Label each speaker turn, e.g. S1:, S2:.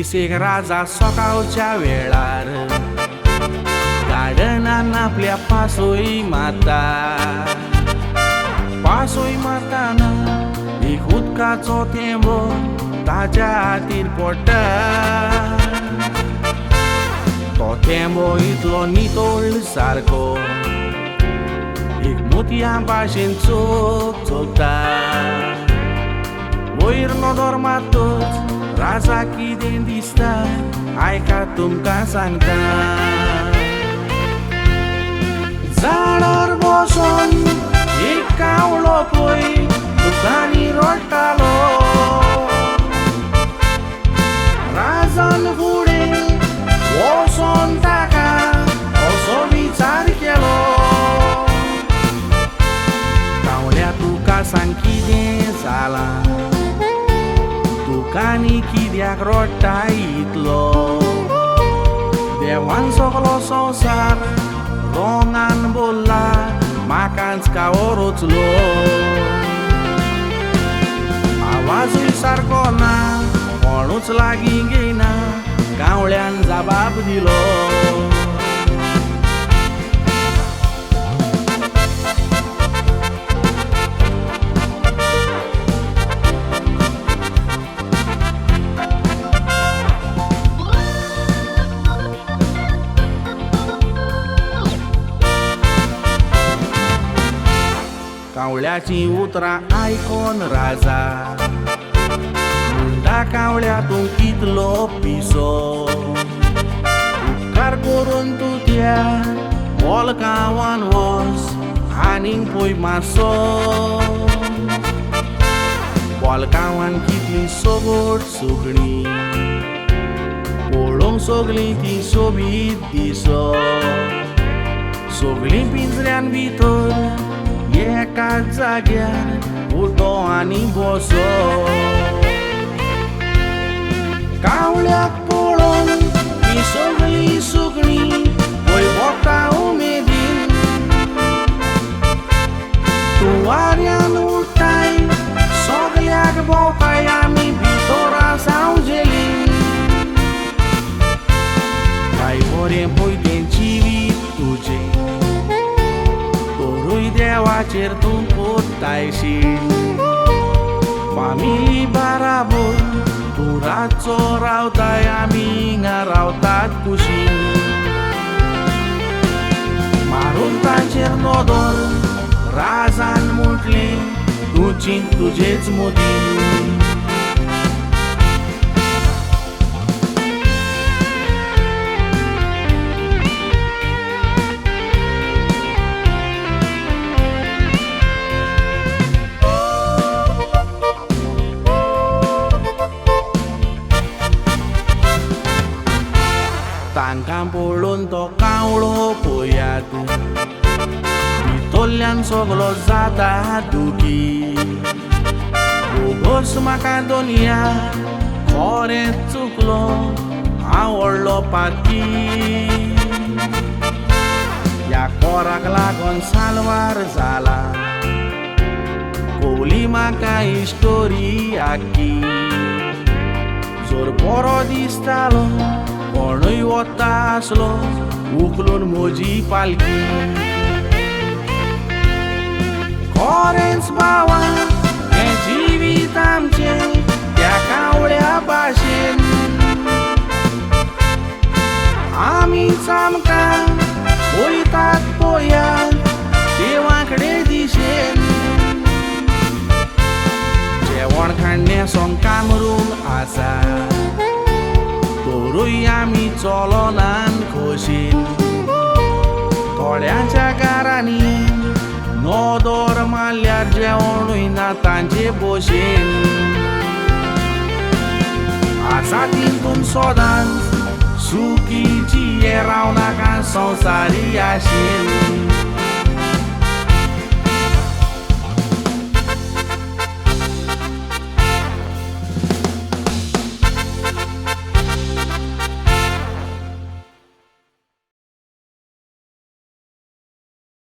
S1: दिसेक राजा सकाळच्या वेळार गार्डनान आपल्या पासोय मारता. पासोय मारताना एक उदकाचो थेंबो ताच्या हातीर पडटा. तो थेंबो इतलो नितोळ सारको एक मोतया भाशेन चोखता. वयर नदर मारतच राजा कितें दिसता आयकात तुमकां सांगता. झाडार बसून एक कावळो पळय दुखांनी रडटालो. राजान फुडें वचोन ताका असो विचार केलो. कावळ्या तुका सांग कितें जालां, तुकानी कित्याक रडटा इतलो. देवान सगलो संवसार रोंगान बोल्ला म्हाकाच कावो रचलो. आवाजूय सारको ना कोणूच लागीं घेयना कावळ्यान जबाब दिलो. कावळ्याची उतरां आयकोन राजा म्हणटा कावळ्यातूं कितलो पिसो. उपकार करून तूं त्या बोलकावान वच आनीक पळय मातसो. बोलकावान कितली सोबत सुकणीं पळोवंक सगळीं ती सोबीत दिसो. सगळीं पिंजऱ्यान भितर एकाच जाग्यार उठो आनी बसो. कावळ्याक पळोवन ती सगळीं सुकणीं पळय भोंवता उमेदीन. तूं वाऱ्यान उडटाय सगल्याक भोंवताय आमी भितर सावजेलीं. काय बरें पळय तें जिवीत तुजें तोरूय देवाचेर तूं पोत्तायशील. फामिली बाराबर तूं रातचो रावताय आमी हिंगा रावतात कुशीन. मारून ताचेर नदर राजान म्हटलें तूं चिंत तुजेच मोदीन. तांकां पळोवन तो कावळो पळयात भितरल्यान सगलो जाता दुखी. बोगस म्हाका दोनया खरेंच चुकलो हांव व्हडलो पातकी. ह्या कोराक लागून सालवार जाला कोवली म्हाका ही स्टोरी आख्खी. जर बरो दिसतालो कोणूय वता आसलो उखलून म्हजी पालकी. खरेंच भावा हें जिवीत आमचें त्या कावळ्या भाशेन. आमीच आमकां पळयतात पळयात देवाकडे दिशेन. जेवण खाणें कामरून आसा तोरूय आमी चलोनान खोशीन. थोड्यांच्या घरांनी नदर मारल्यार जेवणूय ना तांचे भशेन. आसा तितून सदांच सुखी जिये रावनाका संवसारी आशेन.